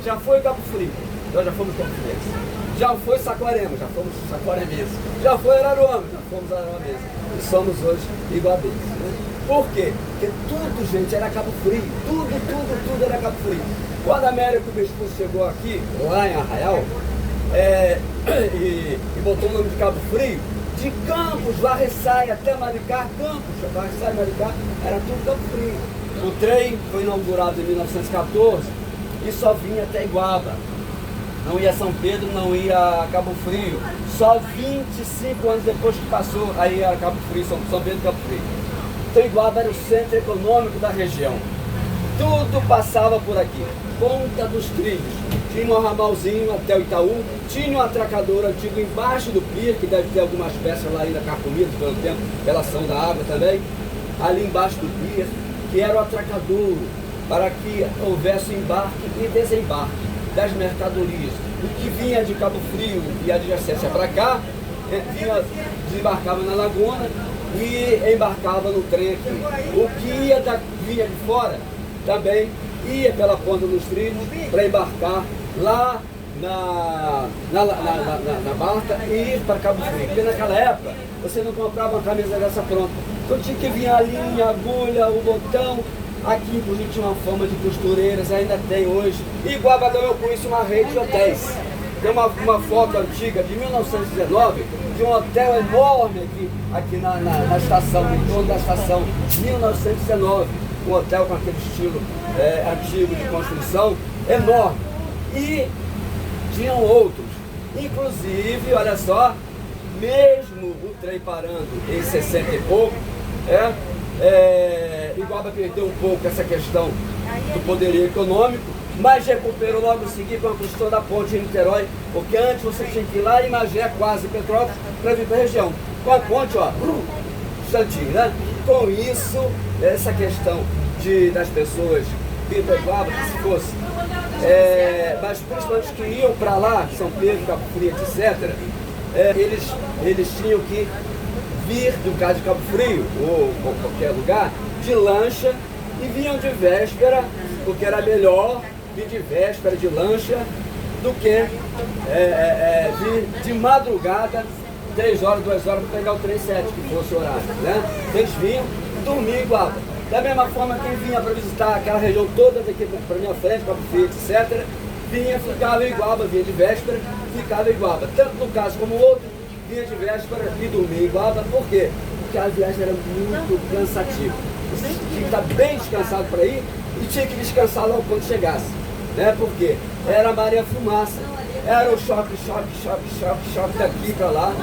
Já foi Cabo Frio, nós já fomos Cabo Friense. Já foi Saquarema, já fomos saquaremenses. Já foi Araruama, já fomos araruamenses. E somos hoje iguabenses, né? Por quê? Porque tudo, gente, era Cabo Frio. Tudo era Cabo Frio. Quando Américo Vespucci chegou aqui, lá em Arraial, e botou o nome de Cabo Frio, de Campos, Varre-Sai até Maricá, Campos, Varre-Sai, Maricá, era tudo Cabo Frio. O trem foi inaugurado em 1914 e só vinha até Iguaba. Não ia a São Pedro, não ia a Cabo Frio. Só 25 anos depois que passou, aí era Cabo Frio, São Pedro e Cabo Frio. Então Iguaba era o centro econômico da região. Tudo passava por aqui. Ponta dos Trilhos. Tinha um ramalzinho até o Itaú, tinha um atracador antigo embaixo do pier, que deve ter algumas peças lá ainda carcomidas pelo tempo, pela ação da água também. Ali embaixo do pier, que era o atracador, para que houvesse embarque e desembarque das mercadorias. O que vinha de Cabo Frio e adjacência para cá, desembarcava na laguna e embarcava no trem aqui. O que vinha de fora também ia pela Ponta dos Trilhos para embarcar lá na barca e ir para Cabo Frio. Porque naquela época você não comprava uma camisa dessa pronta. Então tinha que vir a linha, a agulha, o botão. Aqui, inclusive, tinha uma fama de costureiras, ainda tem hoje. E Iguabadão eu conheço uma rede de hotéis. Tem uma foto antiga de 1919, de um hotel enorme aqui na estação, em torno da estação, 1919. Um hotel com aquele estilo antigo de construção, enorme. E tinham outros. Inclusive, olha só, mesmo o trem parando em 60 e pouco, Iguaba perdeu um pouco essa questão do poderio econômico, mas recuperou logo em seguida com a construção da ponte de Niterói, porque antes você tinha que ir lá em Magé, quase Petrópolis, para vir para a região. Com a ponte, ó, instantinho, né? Com isso, essa questão das pessoas vir para Iguaba, que se fosse, mas principalmente que iam para lá, São Pedro, Cabo Frio, etc., eles tinham que vir do caso de Cabo Frio, ou qualquer lugar, de lancha, e vinham de véspera, porque era melhor vir de véspera de lancha do que vir de madrugada, 3 horas, 2 horas, para pegar o trem 7, que fosse o horário, né? Eles vinham dormir em Iguaba. Da mesma forma, quem vinha para visitar aquela região toda daqui para minha frente, Cabo Frio, etc., ficava em Iguaba, vinha de véspera, ficava em Iguaba. Tanto no caso como o outro, vinha de véspera e dormia em Iguaba. Por quê? Porque a viagem era muito cansativa. Você tinha que estar bem descansado para ir e tinha que descansar logo quando chegasse. Né? Porque era a maré fumaça, era o choque daqui para lá.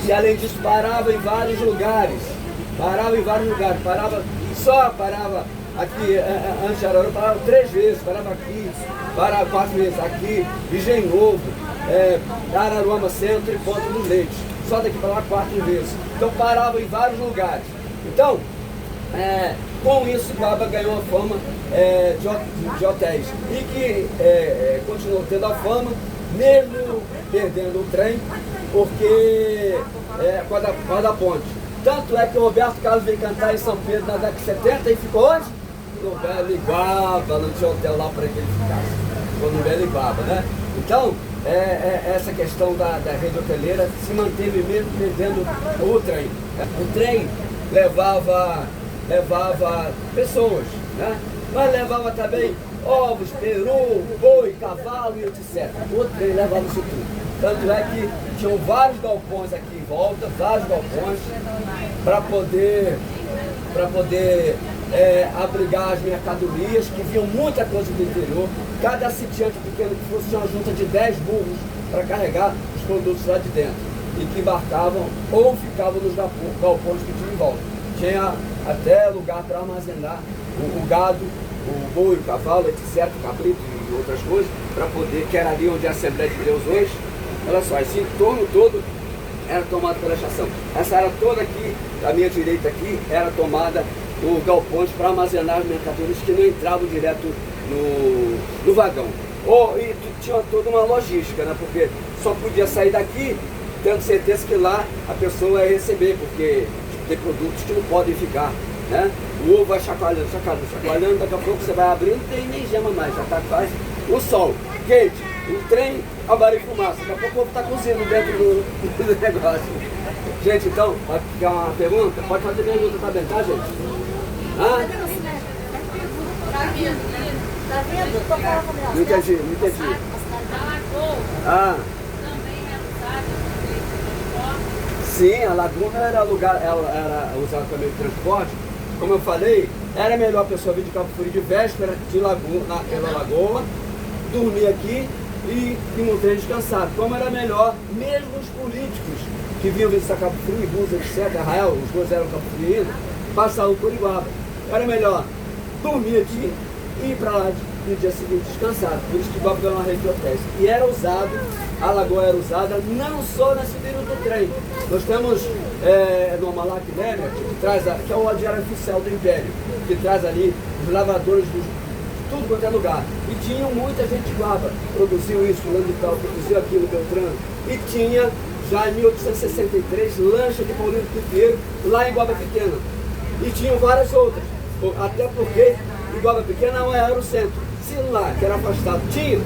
E além disso, parava em vários lugares. Parava aqui, antes de Araruama, parava 3 vezes, parava aqui, parava 4 vezes aqui, Engenho Novo, Araruama Centro e Ponta dos Leitos. Só daqui para lá 4 vezes. Então parava em vários lugares. Então, com isso, Iguaba ganhou a fama de hotéis. E que continuou tendo a fama, mesmo perdendo o trem, porque por causa da ponte. Tanto é que o Roberto Carlos veio cantar em São Pedro na década de 70 e ficou onde? No Velho Iguaba, não tinha hotel lá para que ele ficasse. Ficou no Velho Iguaba, né? Então, essa questão da rede hoteleira se manteve mesmo perdendo o trem. O trem levava pessoas, né? Mas levava também ovos, peru, boi, cavalo e etc. O trem levava isso tudo. Tanto é que tinham vários galpões aqui em volta, vários galpões, para poder abrigar as mercadorias, que vinham muita coisa do interior. Cada sitiante pequeno que fosse tinha uma junta de 10 burros para carregar os produtos lá de dentro, e que embarcavam ou ficavam nos galpões que tinham em volta. Tinha até lugar para armazenar o gado, o boi, o cavalo, etc., o cabrito e outras coisas, para poder, que era ali onde é a Assembleia de Deus hoje. Olha só, esse entorno todo era tomado pela estação. Essa área toda aqui, à minha direita aqui, era tomada por galpões para armazenar as mercadorias que não entravam direto no vagão. E tinha toda uma logística, né? Porque só podia sair daqui tendo certeza que lá a pessoa ia receber, porque tem produtos que não podem ficar, né? O ovo vai chacoalhando, daqui a pouco você vai abrindo, não tem nem gema mais, já está quase o sol quente, o trem, a barriga de fumaça. Daqui a pouco o povo está cozinhando dentro do negócio. Gente, então, aqui é uma pergunta? Pode fazer pergunta também, tá, gente? Hã? Tá vendo? Tô falando com Não entendi, não entendi. Ah, sim, a laguna era lugar, ela era usada para meio de transporte. Como eu falei, era melhor a pessoa vir de Cabo Frio de véspera de laguna, pela lagoa, dormir aqui e no trem descansar. Como era melhor, mesmo os políticos que vinham visitar Cabo Frio, Búzios, etc., Arraial, os dois eram Cabo Frio, passavam por Iguaba. Era melhor dormir aqui e ir para lá no dia seguinte descansar. Por isso que Iguaba ganhou uma rede de hotéis. E era usado, a lagoa era usada não só nesse período do trem. Nós temos no Almanac Leme, que é o diário oficial do Império, que traz ali os lavadores de tudo quanto é lugar. E tinha muita gente de Iguaba, produziu isso, fulano de tal, produziu aquilo, Beltrano. E tinha, já em 1863, lancha de Paulino Pinheiro lá em Iguaba Pequena. E tinham várias outras, até porque Iguaba Pequena não era o centro. Se lá, que era afastado, tinha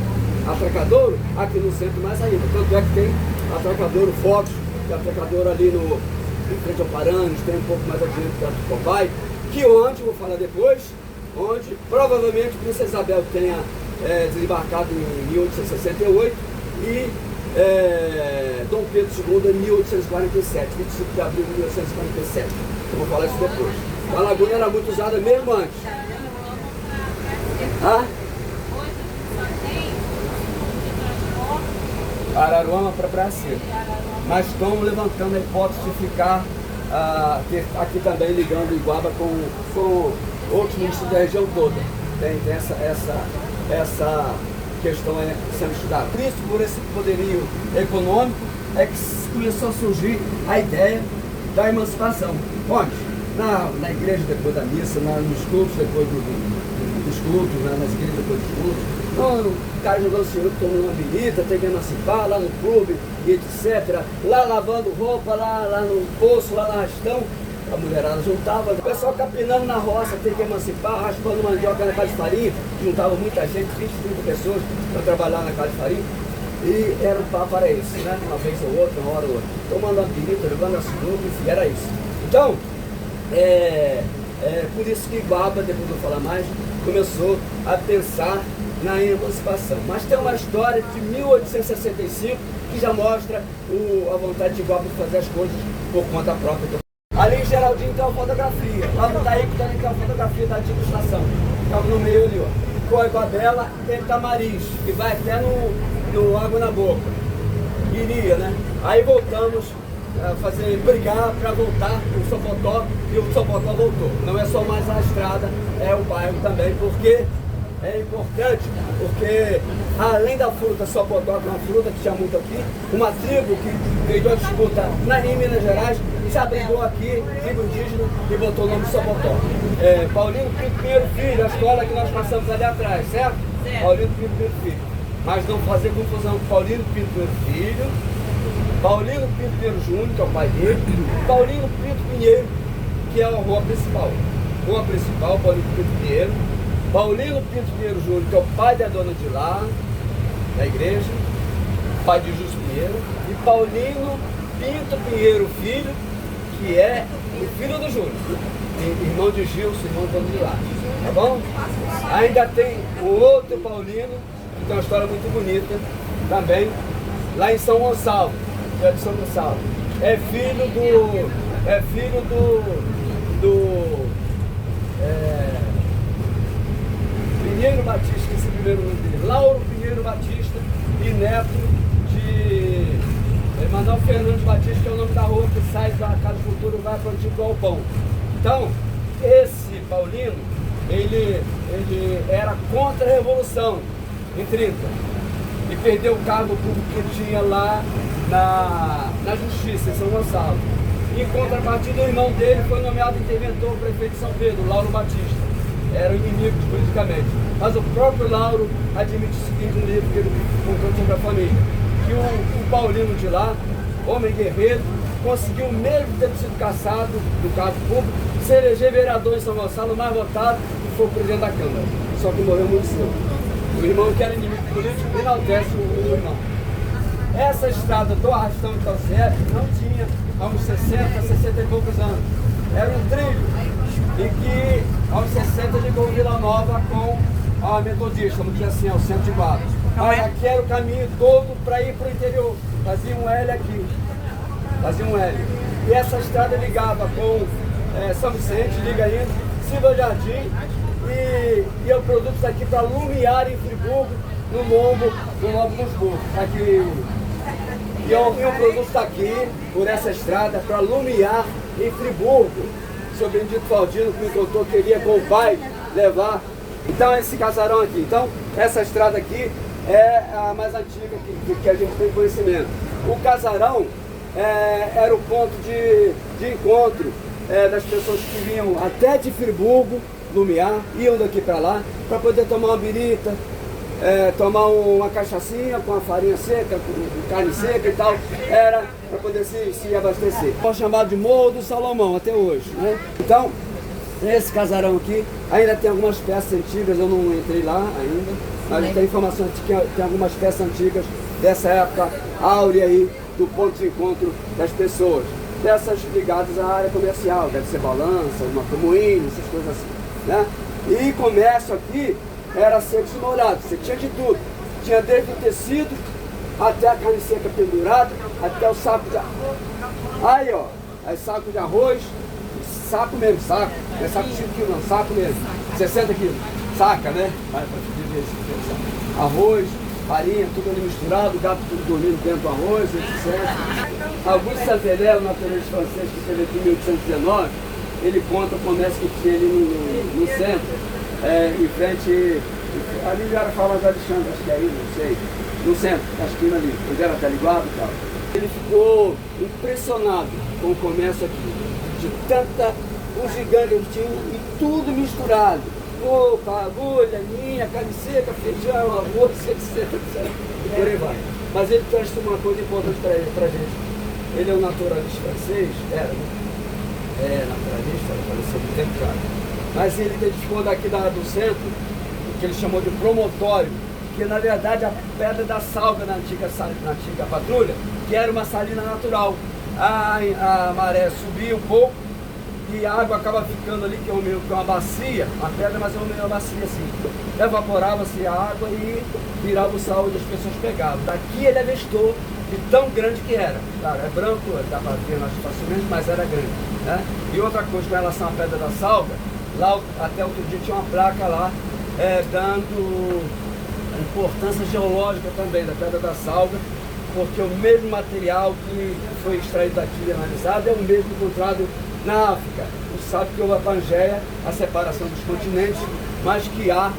atracadouro, aqui no centro mais ainda. Tanto é que tem atracadouro Fox, que é atracadouro ali em frente ao Paranes, tem um pouco mais adiante perto do Copai, que onde, vou falar depois, onde provavelmente Princesa Isabel tenha desembarcado em 1868 e Dom Pedro II em 1847, 25 de abril de 1847. Eu vou falar isso depois. A laguna era muito usada mesmo antes. Araruama para Brasília. Mas estão levantando a hipótese de ficar aqui também ligando Iguaba com outros municípios da região toda. Tem essa questão sendo estudada. Por isso, por esse poderio econômico, é que começou a surgir a ideia da emancipação. Onde? Na igreja depois da missa, nos cultos depois dos cultos, nas igrejas depois dos cultos. Não, o cara jogando sinuca, tomando uma birita, tem que emancipar, lá no clube, e etc. Lá lavando roupa, lá no poço, lá no arrastão. A mulherada juntava, o pessoal capinando na roça, tem que emancipar, raspando mandioca na casa de farinha. Juntava muita gente, 20, 30 pessoas para trabalhar na casa de farinha. E era um papo, era isso, né? Uma vez ou outra, uma hora ou outra. Tomando uma birita, jogando a sinuca, enfim, era isso. Então, por isso que Iguaba, depois eu vou falar mais, começou a pensar na emancipação. Mas tem uma história de 1865 que já mostra a vontade de Iguaba de fazer as coisas por conta própria. Ali em Geraldinho tem uma fotografia, lá no Taíco também tem uma fotografia da antiga estação, estava no meio ali, ó. Com a Iguabela tem Tamariz, que vai até no Água na Boca. Iria, né? Aí voltamos brigar para voltar o Sobotó, e o Sobotó voltou. Não é só mais a estrada, é o bairro também, porque é importante, porque além da fruta Sobotó, que é uma fruta que tinha muito aqui, uma tribo que veio a disputa em Minas Gerais, se abrigou aqui, tribo indígena, e botou o nome de Sobotó. Paulino Pinto Pinheiro Filho, a escola que nós passamos ali atrás, certo? Paulino Pinto Pinheiro Filho. Mas não fazer confusão com Paulino Pinto Pinheiro Filho, Paulino Pinto Pinheiro Júnior, que é o pai dele, e Paulino Pinto Pinheiro, que é a rua principal. Rua principal, Paulino Pinto Pinheiro. Paulino Pinto Pinheiro Júnior, que é o pai da dona de lá, da igreja, pai de Justo Pinheiro, e Paulino Pinto Pinheiro Filho, que é o filho do Júnior, irmão de Gilson, irmão da dona de lá, tá bom? Ainda tem o outro Paulino, que tem uma história muito bonita, também, lá em São Gonçalo, que é de São Gonçalo. É filho do Pinheiro Batista, que é esse primeiro nome dele, Lauro Pinheiro Batista, e neto de Manuel Fernandes Batista, que é o nome da rua que sai da Casa de Cultura e vai para o Antigo Galpão. Então, esse Paulino, ele era contra a Revolução em 30 e perdeu o cargo público que ele tinha lá na Justiça, em São Gonçalo. Em contrapartida, o irmão dele foi nomeado interventor prefeito de São Pedro, Lauro Batista. Eram inimigos politicamente. Mas o próprio Lauro admite o seguinte no livro que ele contou sobre a família, que o Paulino de lá, homem guerreiro, conseguiu, mesmo ter sido cassado do cargo público, se eleger vereador em São Gonçalo, mais votado, e foi o presidente da Câmara. Só que morreu muito cedo. O irmão que era inimigo político enaltece o irmão. Essa estrada do Arrastão de Calciep não tinha há uns 60 e poucos anos. Era um trilho em que aos 60 ligou Vila Nova com a Metodista, vamos dizer assim, ao centro de Guardas. Aí aqui era o caminho todo para ir para o interior. Fazia um L aqui. Fazia um L. E essa estrada ligava com São Vicente, liga ainda, Silva Jardim, e o produto daqui para Lumiar em Friburgo, no Lombo Musburgo. Aqui. E o produto está aqui, por essa estrada, para Lumiar em Friburgo. O seu Benedito Faldino que me contou que queria com o pai levar. Então esse casarão aqui. Então essa estrada aqui é a mais antiga que a gente tem conhecimento. O casarão era o ponto de encontro das pessoas que vinham até de Friburgo, Lumiar, iam daqui para lá, para poder tomar uma birita, tomar uma cachaçinha com a farinha seca, com carne seca e tal, era para poder se abastecer. É chamado de Morro do Salomão até hoje, né? Então, esse casarão aqui ainda tem algumas peças antigas, eu não entrei lá ainda, mas tem informação de que tem algumas peças antigas dessa época áurea aí, do ponto de encontro das pessoas. Peças ligadas à área comercial, deve ser balança, uma moinho, essas coisas assim, né? E comércio aqui era secos e molhados, você tinha de tudo. Tinha desde o tecido, até a carne seca pendurada, até o saco de arroz. Aí, ó, aí saco de arroz, saco mesmo, saco. Não é saco de 5 quilos, não, saco mesmo. 60 quilos, saca, né? Arroz, farinha, tudo ali misturado, o gato tudo dormindo dentro do arroz, etc. Auguste Saint-Hilaire, o naturalista francês que esteve aqui em 1819, ele conta o comércio que tinha ali no centro. Em frente, ali já era Fala de Alexandre, acho que é aí, não sei, no centro, na esquina ali, onde era Taliguado e tal. Ele ficou impressionado com o comércio aqui, de tanta, um gigante que tinha e tudo misturado. Roupa, agulha, linha, carne seca, feijão, arroz, etc. E por aí vai. Mas ele trouxe uma coisa importante para a gente. Ele é um naturalista francês, era, né? Naturalista, faleceu muito tempo já. Mas ele identificou daqui do centro, que ele chamou de promontório, que na verdade a pedra da salga na antiga patrulha, que era uma salina natural. A maré subia um pouco e a água acaba ficando ali, que é uma bacia, uma pedra, mas é uma bacia assim. Evaporava-se a água e virava o sal e as pessoas pegavam. Daqui ele avistou de tão grande que era. Claro, é branco, dá para ver mais facilmente, mas era grande, né? E outra coisa com relação à pedra da salga, lá até outro dia tinha uma placa lá dando a importância geológica também da pedra da salga, porque o mesmo material que foi extraído daqui e analisado é o mesmo encontrado na África. Você sabe que houve a Pangeia, a separação dos continentes, mas que há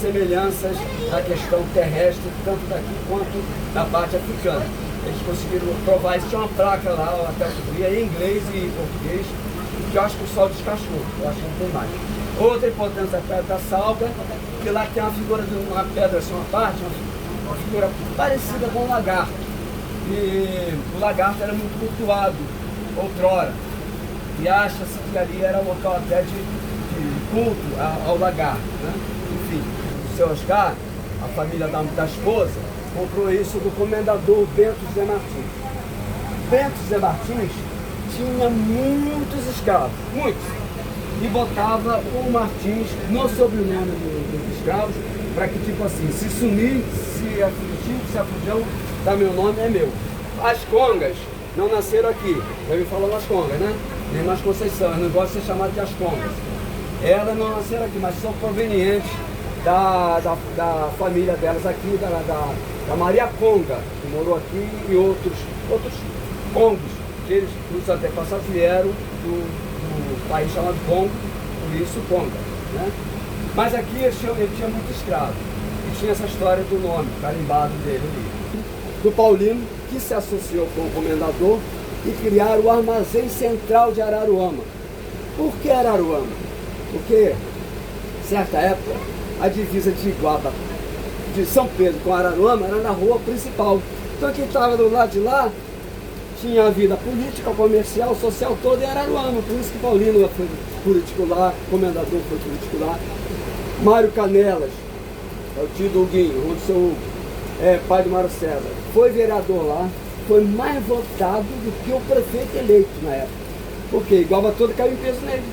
semelhanças na questão terrestre, tanto daqui quanto na parte africana. Eles conseguiram provar isso. Tinha uma placa lá, até em inglês e português, que eu acho que o sol descascou, eu acho que não tem mais. Outra importância da pedra da salga, que lá tem uma figura de uma pedra, assim, uma parte, uma figura parecida com um lagarto. E o lagarto era muito cultuado outrora. E acha-se que ali era um local até de culto ao lagarto, né? Enfim, o seu Oscar, a família da esposa, comprou isso do comendador Bento José Martins. Bento José Martins tinha muitos escravos, muitos, e botava o Martins no sobrenome dos escravos, para que, tipo assim, se sumir, se afugir, dá meu nome, é meu. As congas não nasceram aqui, já me falou nas congas, né? Nem mais Conceição, eu não gosto de ser chamado de as congas. Elas não nasceram aqui, mas são provenientes da família delas aqui, da Maria Conga, que morou aqui, e outros congos. Eles, os antepassados vieram do país chamado Congo, por isso Conga, né? Mas aqui ele tinha muito escravo, e tinha essa história do nome, carimbado dele ali. Do Paulino, que se associou com o comendador e criaram o Armazém Central de Araruama. Por que Araruama? Porque, certa época, a divisa de Iguaba, de São Pedro com Araruama, era na rua principal. Então quem estava do lado de lá tinha a vida política, comercial, social toda em Araruama. Por isso que Paulino foi político lá, comendador foi político lá. Mário Canelas, é o tio do Huguinho, o seu Hugo, pai do Mário César, foi vereador lá, foi mais votado do que o prefeito eleito na época. Porque Iguaba toda caiu em peso nele,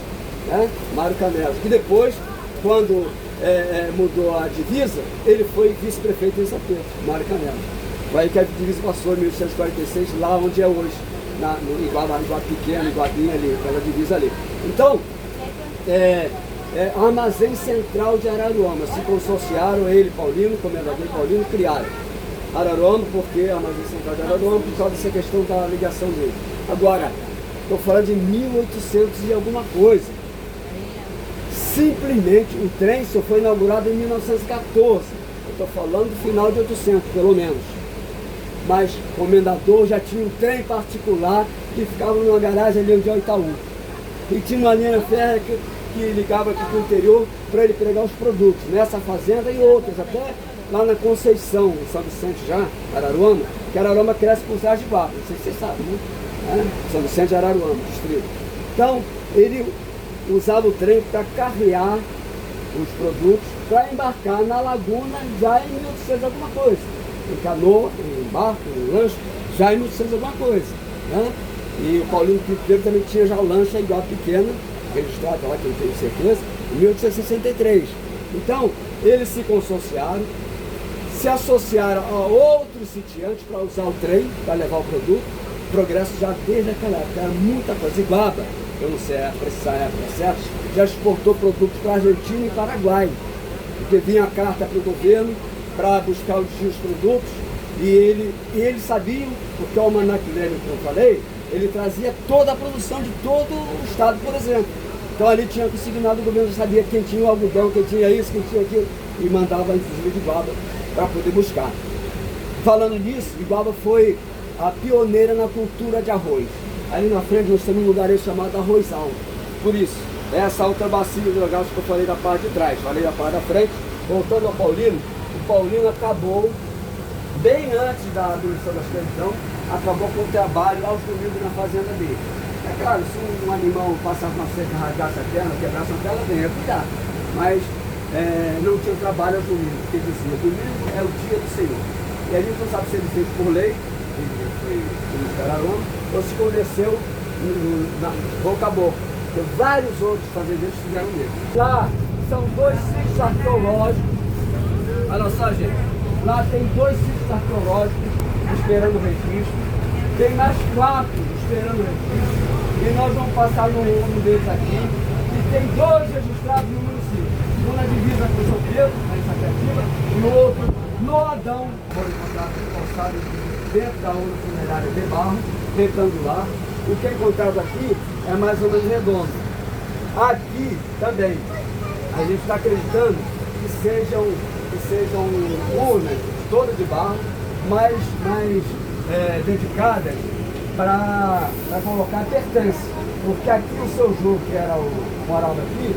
né? Mário Canelas. Que depois, quando mudou a divisa, ele foi vice-prefeito em São Pedro, Mário Canelas. Aí que a divisa passou em 1846, lá onde é hoje, no Iguaba Pequeno, Iguabinha ali, aquela divisa ali. Então, Armazém Central de Araruama, se consorciaram ele, Paulino, comendador Paulino, criaram Araruama, porque Armazém Central de Araruama, por causa dessa questão da ligação dele. Agora, estou falando de 1800 e alguma coisa. Simplesmente, o trem só foi inaugurado em 1914. Eu estou falando do final de 800, pelo menos. Mas o comendador já tinha um trem particular que ficava numa garagem ali onde é o Itaú. E tinha uma linha férrea que ligava aqui para o interior para ele pregar os produtos, nessa fazenda e outras, até lá na Conceição, em São Vicente já, Araruama, que Araruama cresce por trás de Guapa, não sei se vocês sabem, né? São Vicente de Araruama, distrito. Então, ele usava o trem para carrear os produtos, para embarcar na laguna já em 1800 alguma coisa. Em canoa, em barco, em lanche, já em 1800 alguma coisa, né? E o Paulinho Pipeiro também tinha já lancha igual pequena, registrada lá, que eu tenho certeza, em 1863. Então, eles se consorciaram, se associaram a outros sitiantes para usar o trem, para levar o produto. Progresso já desde aquela época, era muita coisa. Iguaba, eu não sei precisar a época certa, já exportou produtos para a Argentina e Paraguai, porque vinha a carta para o governo para buscar os produtos, e eles sabiam, porque o Almanac Lênin, que eu falei, ele trazia toda a produção de todo o estado, por exemplo. Então ali tinha consignado, o governo já sabia quem tinha o algodão, quem tinha isso, quem tinha aquilo, e mandava inclusive de Iguaba para poder buscar. Falando nisso, Iguaba foi a pioneira na cultura de arroz. Ali na frente nós temos um lugar chamado Arrozal. Por isso, essa outra bacia hidrográfica que eu falei da parte de trás, falei da parte da frente, voltando ao Paulino, o Paulino acabou, bem antes da abolição da escravidão, acabou com o trabalho aos domingos na fazenda dele. É claro, se um animal passasse uma seca, rasgasse a perna, quebrasse a perna, bem, ia cuidar. Mas não tinha trabalho aos domingos, porque dizia, domingo é o dia do Senhor. E a gente não sabe se ele fez por lei, ele foi no Araruama, ou se conheceu boca a boca. Porque vários outros fazendeiros fizeram mesmo. Lá são 2 sítios arqueológicos. Olha só, gente. Lá tem 2 sítios arqueológicos esperando o registro. Tem mais 4 esperando o registro. E nós vamos passar no um deles aqui. E tem 2 registrados no município. Um na divisa com São Pedro, na Itacativa, e o outro no Adão. Foram encontrados calçados dentro da urna funerária de barro, retangular. O que é encontrado aqui é mais ou menos redondo. Aqui também, a gente está acreditando que sejam urnas todas de barro, mais dedicadas para colocar pertence. Porque aqui o seu João, que era o moral daqui,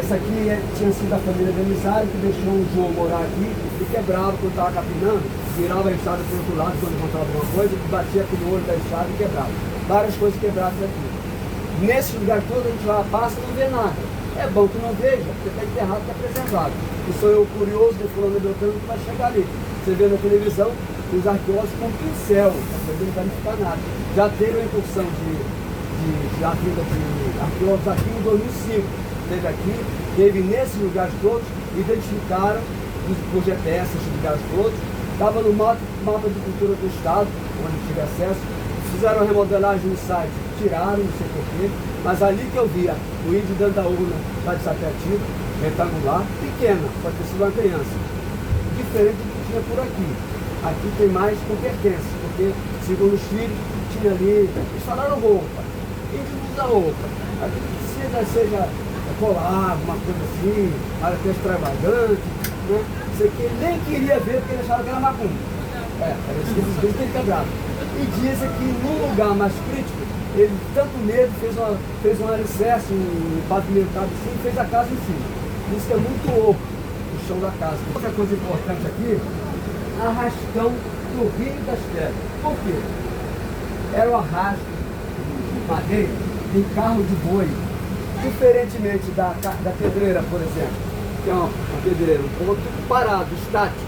esse aqui tinha sido a família de Emisário, que deixou o João morar aqui e quebrava quando estava capinando, virava a enxada para o outro lado quando encontrava alguma coisa, batia com o olho da enxada e quebrava. Várias coisas quebradas aqui. Nesse lugar todo a gente vai, passa e não vê nada. É bom que não veja, porque está enterrado, está preservado. E sou eu curioso de fulano e beltrano que vai chegar ali. Você vê na televisão os arqueólogos com pincel, para não verificar nada. Já teve a incursão de arqueólogos aqui em 2005. Teve aqui, teve nesses lugares todos, identificaram por GPS esses lugares todos. Estava no mapa de cultura do estado, onde tive acesso. Fizeram a remodelagem no site, tiraram, não sei porquê, mas ali que eu via o índio dentro da urna lá de Sapetiba, retangular, pequena, pode ter sido uma criança. Diferente do que tinha por aqui. Aqui tem mais com pertence, porque, segundo os filhos, tinha ali, eles falaram roupa. Índio não usa roupa. Aqui precisa, seja colar, alguma coisa assim, até extravagante, né? Isso aqui ele nem queria ver porque ele achava que era macumba. Parece que eles têm quebrado. E dizem que num lugar mais crítico, ele, tanto medo, fez um alicerce, um pavimentado assim, e fez a casa em cima. Isso que é muito oco, o chão da casa. Outra coisa importante aqui, arrastão do Rio das Pedras. Por quê? Era o arrasto de madeira em carro de boi. Diferentemente da pedreira, por exemplo, que que é uma pedreira, um ponto parado, estático,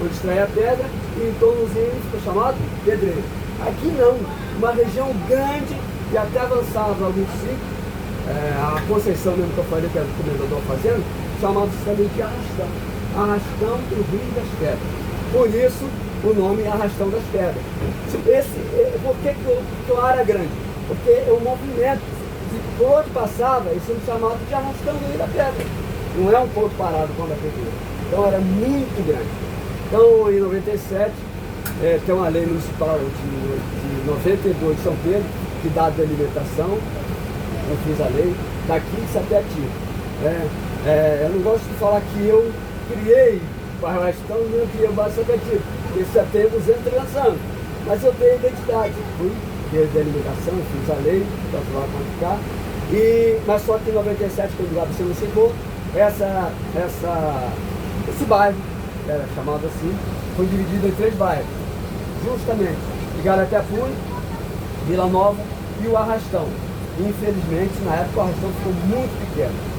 onde extrai a pedra e em tornozinho ficou chamado pedreiro. Aqui não, uma região grande e até avançava alguns ciclos, a Conceição mesmo que eu falei que era o comendador fazendo, chamava-se também de Arrastão. Arrastão do Rio das Pedras. Por isso o nome Arrastão das Pedras. Por que o ar é grande? Porque é um movimento. Se por outro passava, isso é chamado de Arrastão do Rio da Pedra. Não é um ponto parado como a pedreira. Então era muito grande. Então em 97 tem uma lei municipal de 92 de São Pedro que dá a delimitação. Eu fiz a lei daqui de Sapetiba. Eu não gosto de falar que eu criei o Arrastão, não criei o Bairro Sapetiba, porque isso já tem 200, 300 anos. Mas eu tenho identidade. Fui, fiz a delimitação, fiz a lei, para lá quantificar. Mas só que em 97, quando o ABC não chegou, esse bairro, era chamado assim, foi dividido em 3 bairros. Justamente, Igarapé-Apure, Vila Nova e o Arrastão. Infelizmente, na época o Arrastão ficou muito pequeno.